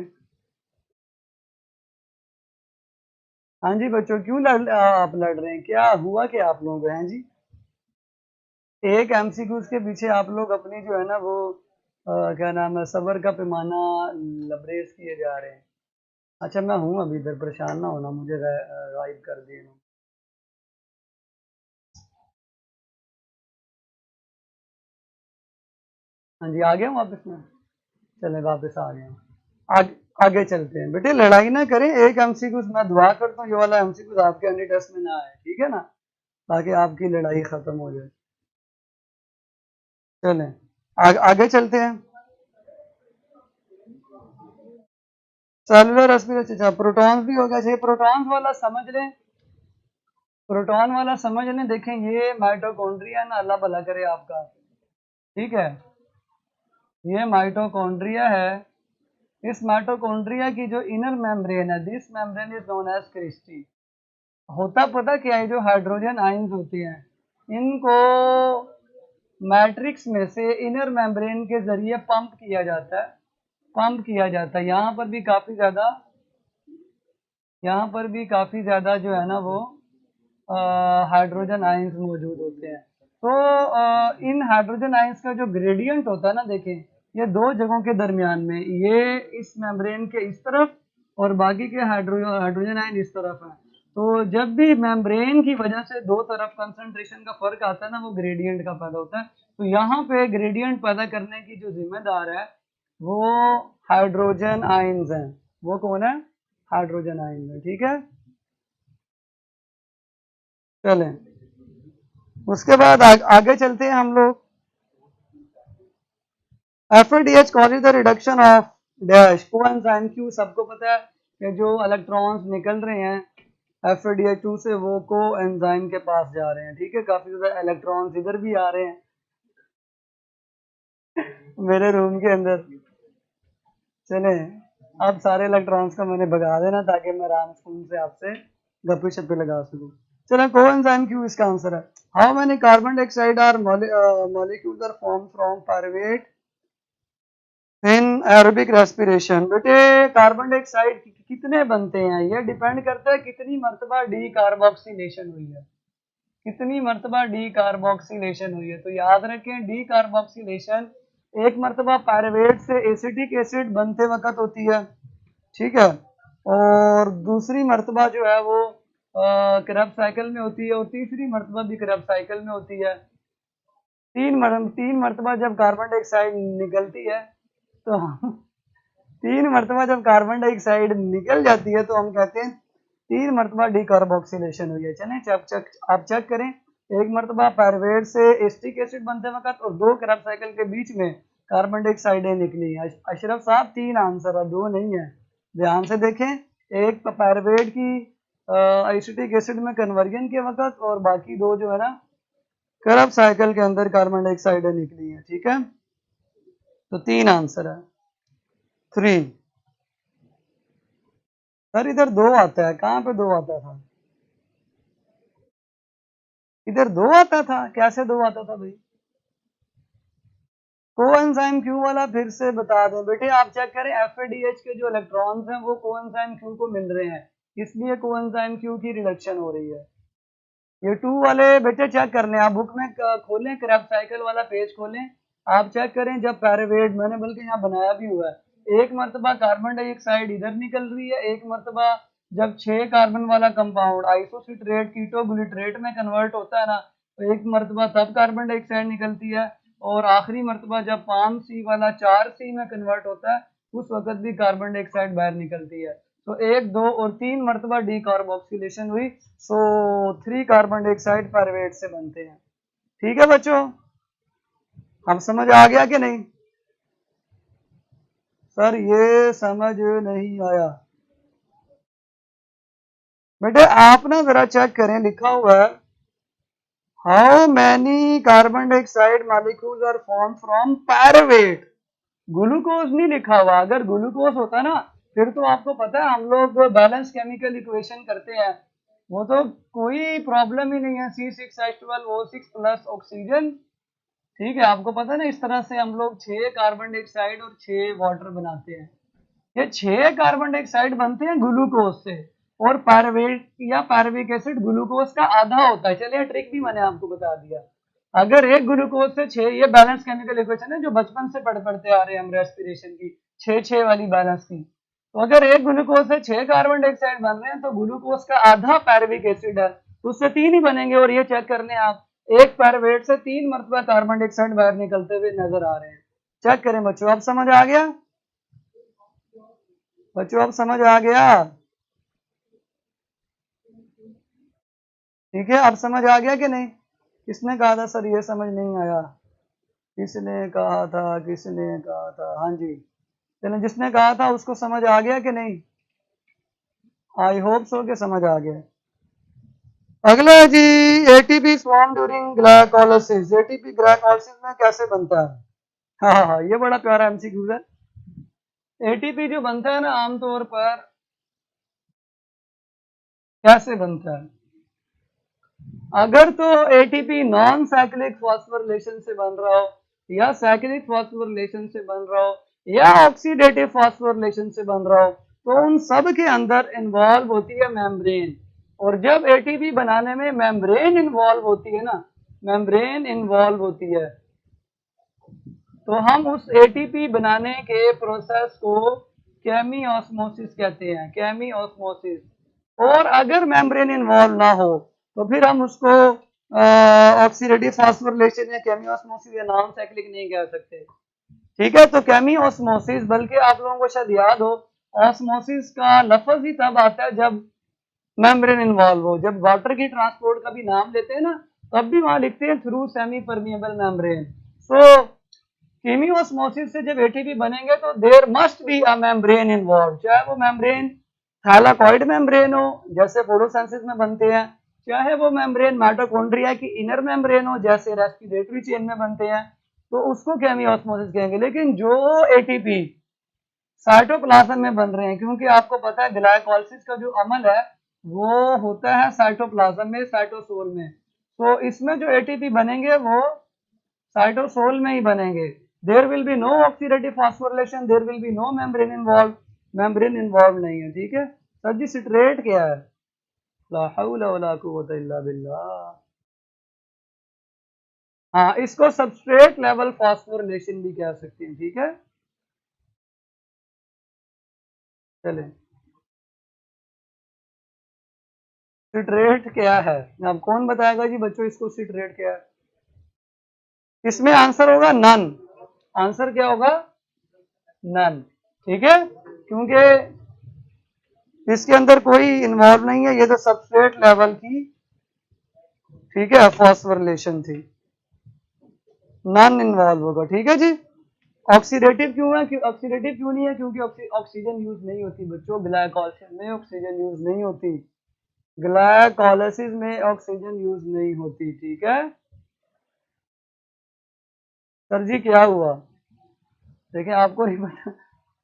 हाँ जी बच्चों, क्यों आप लड़ रहे हैं? क्या हुआ कि आप लोग हैं जी? एक एमसीक्यूज के पीछे आप लोग अपनी जो है ना वो क्या नाम है सबर का पैमाना लबरेज किए जा रहे हैं। अच्छा मैं हूँ अभी इधर, परेशान ना होना, मुझे गायब कर दिए। हाँ जी आ गया हूँ वापस में। चले वापस आ गए हैं। आगे चलते हैं। बेटे लड़ाई ना करें, एक एमसीक्यू मैं दुआ करता हूँ ये वाला एमसीक्यू आपके अंडर टेस्ट में ना आए, ठीक है ना, ताकि आपकी लड़ाई खत्म हो जाए। चलें आगे चलते हैं। सेलुलर रेस्पिरेशन, अच्छा प्रोटॉन्स भी हो गया। चाहिए प्रोटॉन्स वाला समझ लें, प्रोटॉन वाला समझ लें। देखें ये माइटोकॉन्ड्रिया ना, अल्लाह भला करे आपका, ठीक है। ये माइटोकॉन्ड्रिया है। इस माइटोकॉन्ड्रिया की जो इनर मेम्ब्रेन है, this membrane is known as cristae. होता पता क्या है, जो हाइड्रोजन आयंस होती हैं इनको मैट्रिक्स में से इनर मेम्ब्रेन के जरिए पंप किया जाता है, पंप किया जाता है। यहाँ पर भी काफी ज्यादा जो है ना वो हाइड्रोजन आयंस मौजूद होते हैं। तो इन हाइड्रोजन आयंस का जो ग्रेडियंट होता है ना, देखें ये दो जगहों के दरमियान में, ये इस मेम्ब्रेन के इस तरफ और बाकी के हाइड्रोजन आयन इस तरफ है। तो जब भी मेम्ब्रेन की वजह से दो तरफ कंसंट्रेशन का फर्क आता है ना, वो ग्रेडियंट का पैदा होता है। तो यहाँ पे ग्रेडियंट पैदा करने की जो जिम्मेदार है वो हाइड्रोजन आयंस हैं। वो कौन है? हाइड्रोजन आयंस है, ठीक है। चलें उसके बाद आगे चलते हैं हम लोग। FADH call is the reduction of dash coenzyme Q. सबको पता है कि जो इलेक्ट्रॉन्स निकल रहे हैं FADH2 से वो कोएंजाइम के पास जा रहे हैं, ठीक है। काफी ज्यादा इलेक्ट्रॉन्स इधर भी आ रहे हैं मेरे रूम के अंदर। चले अब सारे इलेक्ट्रॉन्स को मैंने भगा देना ताकि मैं आराम से आपसे गप्पे शप्पे लगा सकूं। चलो कोएंजाइम क्यू इसका आंसर है। How many carbon dioxide are molecules are form from pyruvate in aerobic respiration? बेटे कार्बन डाइऑक्साइड कितने बनते हैं ये डिपेंड करता है कितनी मरतबा डी कार्बोक्सिलेशन हुई है, कितनी मरतबा डी कार्बोक्सिलेशन हुई है। तो याद रखें डी कार्बोक्सिलेशन एक मरतबा पायरुवेट से एसिटिक एसिड बनते वक्त होती है, ठीक है। और दूसरी मरतबा जो है वो क्रब साइकिल में होती है और तीसरी मरतबा भी क्रब साइकिल में होती है। तीन मरतबा जब कार्बन डाइऑक्साइड निकलती है तो तीन मरतबा जब कार्बन डाइऑक्साइड निकल जाती है तो हम कहते हैं तीन मरतबा डिकार्बोक्सिलेशन हुई है। चलें आप चेक करें, एक मरतबा पायरुवेट से एसिटिक एसिड बनते वक्त और दो क्रब साइकिल के बीच में कार्बन डाइऑक्साइडें निकली हैं। अशरफ साहब 3 आंसर है, 2 नहीं है। ध्यान से देखें, एक पायरुवेट की एसिटिक एसिड में कन्वर्जन के वक्त, और बाकी 2 जो है ना करब साइकिल के अंदर कार्बन डाइऑक्साइडें निकली हैं। ठीक है, तो 3 आंसर है। 3 सर इधर 2 आता है, कहाँ पे 2 आता था? इधर 2 आता था, कैसे 2 आता था भाई? कोएंजाइम क्यू वाला फिर से बता दें बेटे, आप चेक करें FADH के जो इलेक्ट्रॉन्स हैं वो कोएंजाइम क्यू को मिल रहे हैं, इसलिए कोएंजाइम क्यू की रिडक्शन हो रही है। ये 2 वाले बेटे चेक कर लें, आप बुक में खोलें, क्रैब साइकिल वाला पेज खोलें, आप चेक करें। जब पैरावेट, मैंने बल्कि यहाँ बनाया भी हुआ है, एक मरतबा कार्बन डाइऑक्साइड इधर निकल रही है, एक मरतबा जब 6 कार्बन वाला कंपाउंड आइसोसिट्रेट कीटोग्लिटरेट में कन्वर्ट होता है ना, तो एक मरतबा तब कार्बन डाइऑक्साइड निकलती है, और आखिरी मरतबा जब 5C वाला 4C में कन्वर्ट होता है उस वक्त भी कार्बन डाइऑक्साइड बाहर निकलती है। तो 1, 2 और 3 मरतबा डीकार्बोक्सिलेशन हुई, सो 3 कार्बन डाइऑक्साइड पायरुवेट से बनते हैं। ठीक है बच्चों, हम समझ आ गया कि नहीं? सर ये समझ नहीं आया बेटे, आप ना जरा चेक करें, लिखा हुआ है how many carbon dioxide molecules are form from pyruvate. Glucose नहीं लिखा हुआ, अगर ग्लूकोज होता ना फिर तो आपको पता है हम लोग बैलेंस केमिकल इक्वेशन करते हैं, वो तो कोई प्रॉब्लम ही नहीं है, C6H12O6 प्लस ऑक्सीजन। ठीक है, आपको पता है ना, इस तरह से हम लोग 6 कार्बन डाइऑक्साइड और 6 वाटर बनाते हैं। ये 6 कार्बन डाइऑक्साइड बनते हैं ग्लूकोज से, और पायरुवेट या पायरुविक एसिड ग्लूकोज का आधा होता है। चलिए ट्रिक भी मैंने आपको बता दिया, अगर एक ग्लूकोज से 6, ये बैलेंस केमिकल इक्वेशन है जो बचपन से पढ़ते आ रहे हैं हम, रेस्पिरेशन की 6-6 वाली बैलेंस की। तो अगर एक ग्लूकोज से 6 कार्बन डाइऑक्साइड बन रहे हैं तो ग्लूकोज का आधा पायरुविक एसिड है, तो उससे 3 ही बनेंगे। और ये चेक कर लें आप, एक पायरुवेट से 3 मरतबा कार्बन डाइऑक्साइड बाहर निकलते हुए नजर आ रहे हैं। चेक करें बच्चों, अब समझ आ गया? बच्चों अब समझ आ गया? ठीक है, अब समझ आ गया कि नहीं? किसने कहा था सर ये समझ नहीं आया? किसने कहा था, किसने कहा था? हाँ जी, चलो जिसने कहा था उसको समझ आ गया कि नहीं? आई होप सो कि समझ आ गया। अगला है जी, ATP form during glycolysis. ATP glycolysis में कैसे बनता है? हाँ हाँ, ये बड़ा प्यारा एमसीक्यू है। एटीपी जो बनता है ना आमतौर पर कैसे बनता है? अगर तो एटीपी नॉन साइक्लिक फॉस्फोरिलेशन से बन रहा हो, या साइक्लिक फॉस्फोरिलेशन से बन रहा हो, या ऑक्सीडेटिव फॉस्फोरिलेशन से बन रहा हो, तो उन सब के अंदर इन्वॉल्व होती है मेम्ब्रेन। और जब एटीपी बनाने में मेम्ब्रेन इन्वॉल्व होती है ना, मेम्ब्रेन इन्वॉल्व होती है, तो हम उस एटीपी बनाने के प्रोसेस को केमिओस्मोसिस कहते हैं, केमिओस्मोसिस। और अगर मेम्ब्रेन इन्वॉल्व ना हो तो फिर हम उसको ऑक्सीडेटिव फॉस्फोरिलेशन या केमिओस्मोसिस या नॉन साइक्लिक नहीं कह सकते। ठीक है, तो केमिओस्मोसिस, बल्कि आप लोगों को शायद याद हो, ऑस्मोसिस का लफ्ज ही तब आता है जब मेम्ब्रेन इन्वॉल्व हो। जब वाटर की ट्रांसपोर्ट का भी नाम लेते हैं ना, तब भी वहां लिखते हैं through semi permeable membrane. So chemiosmosis से जब एटीपी बनेंगे तो there must be a membrane involve, चाहे वो मेम्ब्रेन थैलाकॉइड मेम्ब्रेन हो जैसे फोटोसिंथेसिस में बनते हैं, चाहे वो मेम्ब्रेन माइटोकॉन्ड्रिया की इनर मेम्ब्रेन हो जैसे रेस्पिरेटरी चेन में बनते हैं, तो उसको केमिओस्मोसिस कहेंगे। लेकिन जो एटीपी साइटोप्लाज्म में बन रहे हैं, क्योंकि आपको पता है ग्लाइकोलाइसिस का जो अमल है वो होता है साइटोप्लाज्म में, साइटोसोल में, तो इसमें जो एटीपी बनेंगे वो साइटोसोल में ही बनेंगे। There will be no oxidative phosphorylation, there will be no membrane involve, membrane involve नहीं है। ठीक है सर जी, सिट्रेट क्या है? ला हौला वला कुव्वता इल्ला बिल्लाह। हाँ, इसको सबस्ट्रेट लेवल फॉस्फोरिलेशन भी कह सकते हैं। ठीक है, चले, सिट्रेट क्या है? अब कौन बताएगा जी बच्चों इसको, सिट्रेट क्या है? इसमें आंसर होगा नन। आंसर क्या होगा? नन। ठीक है, क्योंकि इसके अंदर कोई इन्वॉल्व नहीं है, ये तो सबस्ट्रेट लेवल की, ठीक है, फॉस्फोरिलेशन थी, नन इन्वॉल्व होगा। ठीक है जी, ऑक्सीडेटिव क्यों है? ऑक्सीडेटिव क्यों नहीं है? क्योंकि ऑक्सीजन यूज नहीं होती बच्चों, ग्लाइकोलाइसिस में ऑक्सीजन यूज नहीं होती, ग्लाइकोलाइसिस में ऑक्सीजन यूज नहीं होती, ठीक है। सर जी क्या हुआ? देखिए आपको नहीं पता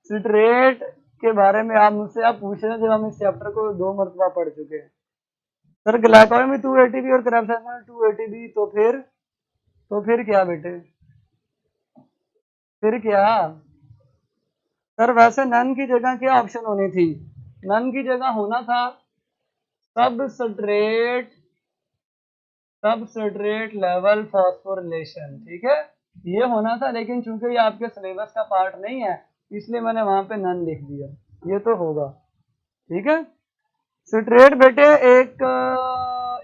सिट्रेट के बारे में आप मुझसे आप पूछ रहे हैं जब हम इस चैप्टर को 2 मरतबा पढ़ चुके हैं। सर ग्लाइकोल में 2 एटीपी और क्रेब्स में 2 एटीपी, तो फिर क्या बेटे, फिर क्या? सर वैसे नन की जगह क्या ऑप्शन होनी थी? नन की जगह होना था सबस्ट्रेट, सबस्ट्रेट लेवल फॉस्फोरिलेशन, ठीक है, ये होना था। लेकिन चूंकि ये आपके सिलेबस का पार्ट नहीं है इसलिए मैंने वहां पे नन लिख दिया, ये तो होगा, ठीक है। सिट्रेट बेटे एक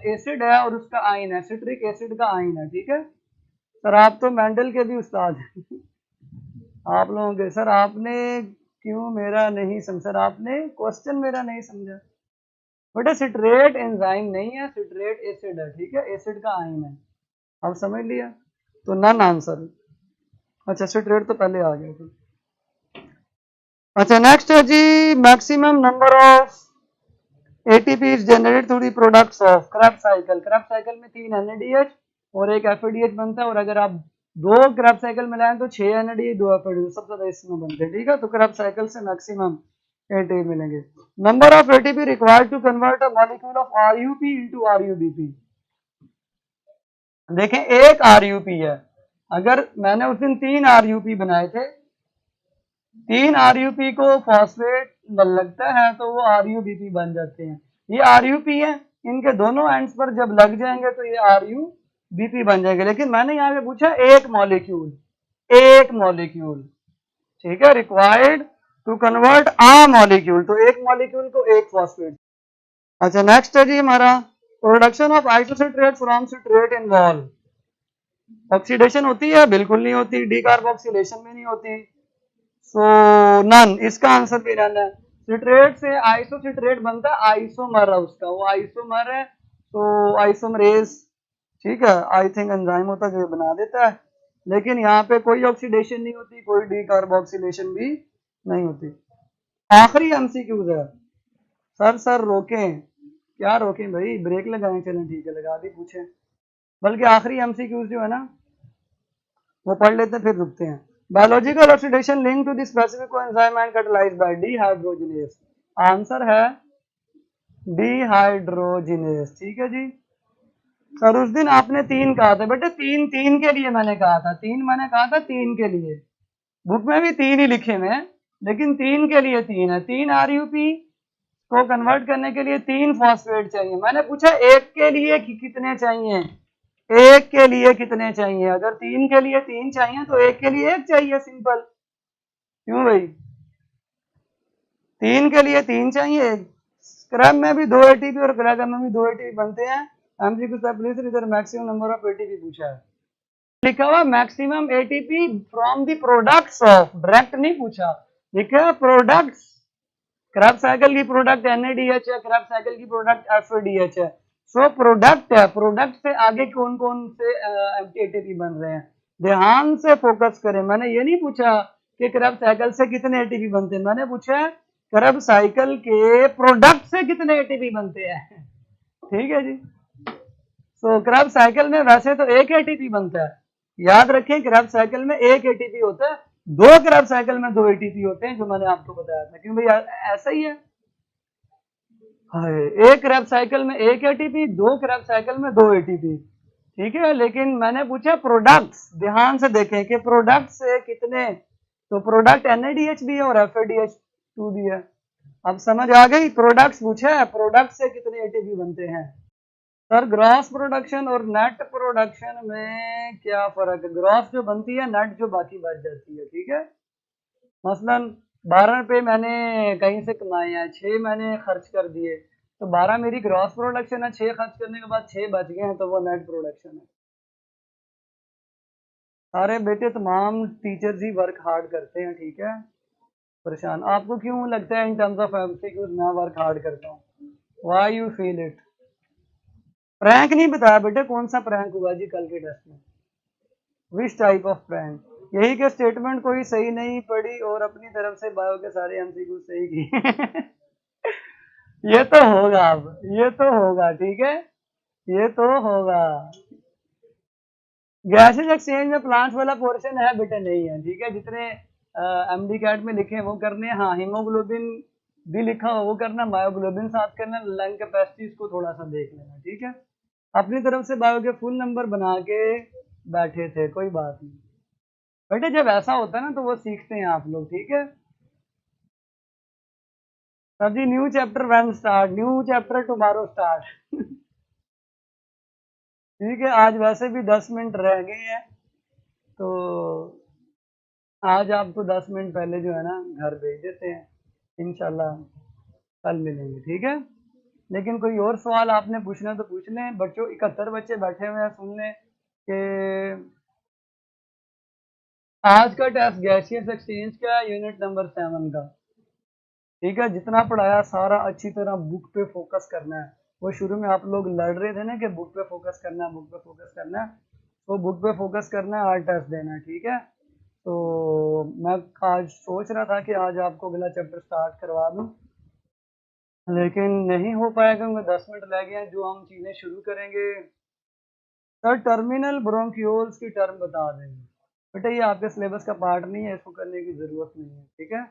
एसिड है और उसका आयन है, सिट्रिक एसिड का आयन है, ठीक है। सर आप तो मेंडल के भी उस्ताद हैं आप लोगों के। सर आपने क्यों मेरा नहीं समझा? सर आपने क्वेश्चन मेरा नहीं समझा बेटा। सिट्रेट एंजाइम नहीं है, सिट्रेट एसिड है, ठीक है, एसिड का आयन है, आप समझ लिया, तो नन आंसर। अच्छा सिट्रेट तो पहले आ गया थी। अच्छा नेक्स्ट है जी, maximum number of ATP is generated through the products of Krebs cycle. Krebs cycle में 3 एनएडीएच और एक एफएडीएच बनता है, और अगर आप 2 क्रेब्स साइकिल मिलाएं तो 6 एनएडीएच 2 एफएडीएच सबसे ज्यादा इसमें बनते हैं, ठीक है। तो क्रेब्स साइकिल से मैक्सिमम एटीपी मिलेंगे। Number of ATP required to convert a molecule of RuP into RuBP. देखें एक आरयूपी है, अगर मैंने उस दिन 3 आरयूपी बनाए थे, 3 आरयूपी को फॉस्फेट लगता है तो वो आरयूबीपी बन जाते हैं। ये आरयूपी है, इनके दोनों एंड्स पर जब लग जाएंगे तो ये आरयूबीपी बन जाएंगे। लेकिन मैंने यहाँ पे पूछा एक मॉलिक्यूल, एक मॉलिक्यूल, ठीक है, required to convert a molecule, तो एक मॉलिक्यूल को एक फॉस्फेट। अच्छा नेक्स्ट है जी हमारा, production of isocitrate from citrate in wall. Oxidation होती है? बिल्कुल नहीं होती, डीकार्बोक्सिलेशन में नहीं होती, सो नन, इसका आंसर भी नन है। सिट्रेट से आइसोसिट्रेट बनता है, आइसोमर है उसका, वो आइसोमर है, तो आइसोमरेज, ठीक है, आई थिंक एंजाइम होता है जो बना देता है। लेकिन यहाँ पे कोई ऑक्सीडेशन नहीं होती, कोई डीकार्बोक्सिलेशन भी नहीं होती। आखिरी एमसीक्यूज है। सर रोकें, क्या रोकें भाई, ब्रेक लगाएं, चलें ठीक है लगा दी, पूछें। बल्कि आखिरी एमसीक्यूज जो है ना वो पढ़ लेते हैं फिर रुकते हैं। Biological oxidation link to the specific coenzyme and catalysed by dehydrogenase. Answer है डीहाइड्रोजिनेज, ठीक है जी। सर उस दिन आपने 3 कहा था बेटे, 3 3 के लिए मैंने कहा था, 3 मैंने कहा था 3 के लिए, बुक में भी 3 ही लिखे हुए हैं, लेकिन 3 के लिए 3 है। 3 आरयूपी को कन्वर्ट करने के लिए 3 फॉस्फेट चाहिए। मैंने पूछा एक के लिए कितने चाहिए, एक के लिए कितने चाहिए? अगर 3 के लिए 3 चाहिए तो एक के लिए 1 चाहिए, सिंपल। क्यों भाई, 3 के लिए 3 चाहिए। स्क्रैप में भी 2 एटीपी और ग्रेगम में भी 2 एटीपी बनते हैं। एमसीक्यू से प्लीज इधर मैक्सिमम नंबर ऑफ एटीपी पूछा है, लिखा हुआ maximum ATP from the products of, direct नहीं पूछा, लिखा है प्रोडक्ट्स। क्रैब साइकिल की प्रोडक्ट एनएडीएच है, क्रैब साइकिल की प्रोडक्ट एफएडीएच है, सो प्रोडक्ट है, प्रोडक्ट से आगे कौन कौन से एटीपी बन रहे हैं, ध्यान से फोकस करें। मैंने ये नहीं पूछा कि क्रैब साइकिल से कितने एटीपी बनते हैं, मैंने पूछा क्रैब साइकिल के प्रोडक्ट से कितने एटीपी बनते हैं ठीक है जी। सो क्रैब साइकिल में वैसे तो एक एटीपी बनता है, याद रखें क्रैब साइकिल में एक एटीपी होता है, 2 क्रैब साइकिल में 2 एटीपी होते हैं, जो मैंने आपको बताया था। क्यों भाई ऐसा ही है, एक क्रैब साइकिल में एक एटीपी, 2 क्रैब साइकिल में 2 एटीपी, ठीक है। लेकिन मैंने पूछा प्रोडक्ट्स, ध्यान से देखें कि प्रोडक्ट से कितने, तो प्रोडक्ट एनएडीएच भी है और एफएडीएच2 भी है। अब समझ आ गई, प्रोडक्ट्स पूछा है, प्रोडक्ट से कितने एटीपी बनते हैं। सर ग्रॉस प्रोडक्शन और नेट प्रोडक्शन में क्या फर्क है? ग्रॉस जो बनती है, नेट जो बाकी बच जाती है, ठीक है। मसलन 12 रुपये मैंने कहीं से कमाए हैं, 6 मैंने खर्च कर दिए, तो 12 मेरी ग्रॉस प्रोडक्शन है, 6 खर्च करने के बाद 6 बच गए हैं, तो वो नेट प्रोडक्शन है। सारे बेटे तमाम टीचर्स ही वर्क हार्ड करते हैं, ठीक है। परेशान आपको क्यों लगता है इन टर्म्स ऑफ एमसीक्यूज मैं वर्क हार्ड करता हूँ? Why you feel it? Prank नहीं बताया बेटे, कौन सा प्रैंक हुआ जी कल के टेस्ट में? Which type of prank? यही कि स्टेटमेंट कोई सही नहीं पड़ी और अपनी तरफ से बायो के सारे एमसीक्यू सही किए। ये तो होगा, अब ये तो होगा, ठीक है, ये तो होगा। गैसेज एक्सचेंज में प्लांट्स वाला पोर्शन है बेटा, नहीं है, ठीक है। जितने एमडी कैट में लिखे हैं वो करने हैं। हाँ, हीमोग्लोबिन भी लिखा हो वो करना, मायोग्लोबिन साथ करना, लंग कैपेसिटी को थोड़ा सा देख लेना, ठीक है। अपनी तरफ से बायो के फुल नंबर बना के बैठे थे, कोई बात नहीं बेटे, जब ऐसा होता है ना तो वो सीखते हैं आप लोग, ठीक है। सर जी, new chapter when start, new chapter tomorrow start. ठीक है, आज वैसे भी 10 मिनट रह गए हैं, तो आज आपको 10 मिनट पहले जो है ना घर भेज देते हैं, इंशाल्लाह कल मिलेंगे, ठीक है। लेकिन कोई और सवाल आपने पूछना तो पूछ लें। बच्चों 71 बच्चे बैठे हुए हैं, सुन लें कि आज का टेस्ट गैसियस एक्सचेंज का यूनिट नंबर 7 का, ठीक है। जितना पढ़ाया सारा अच्छी तरह बुक पे फोकस करना है। वो शुरू में आप लोग लड़ रहे थे ना कि बुक पे फोकस करना है, बुक पे फोकस करना है, तो बुक पे फोकस करना है, आज टेस्ट देना है, ठीक है। तो मैं आज सोच रहा था कि आज आपको अगला चैप्टर स्टार्ट करवा दूं, लेकिन नहीं हो पाएगा क्योंकि 10 मिनट रह गए हैं। जो हम चीज़ें शुरू करेंगे, सर टर्मिनल ब्रोंक्यूल्स की टर्म बता देंगे बेटा, ये आपके सिलेबस का पार्ट नहीं है, इसको करने की ज़रूरत नहीं है, ठीक है।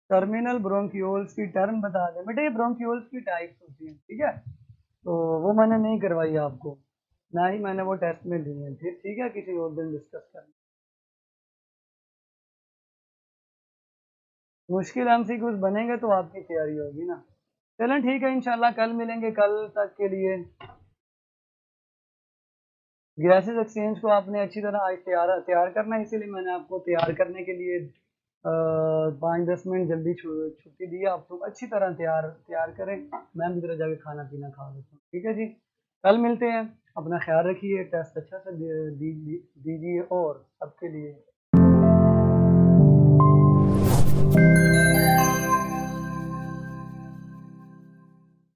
टर्मिनल ब्रोंक्यूल्स की टर्म बता दें बेटा, ये ब्रोंक्यूल्स की टाइप्स होती हैं, ठीक है। तो वो मैंने नहीं करवाई आपको, ना ही मैंने वो टेस्ट में दी है, फिर ठीक है, किसी और दिन डिस्कस करें। मुश्किल एमसीक्यूज बनेंगे तो आपकी तैयारी होगी ना। चलें ठीक है, इंशाल्लाह कल मिलेंगे। कल तक के लिए गैसेस एक्सचेंज को आपने अच्छी तरह आज तैयार करना है, इसीलिए मैंने आपको तैयार करने के लिए 5-10 मिनट जल्दी छुट्टी दी है। आप लोग अच्छी तरह तैयार करें, मैं भी तरह जाके खाना पीना खा लेता हूँ, ठीक है जी। कल मिलते हैं, अपना ख्याल रखिए, टेस्ट अच्छा से दीजिए और सबके लिए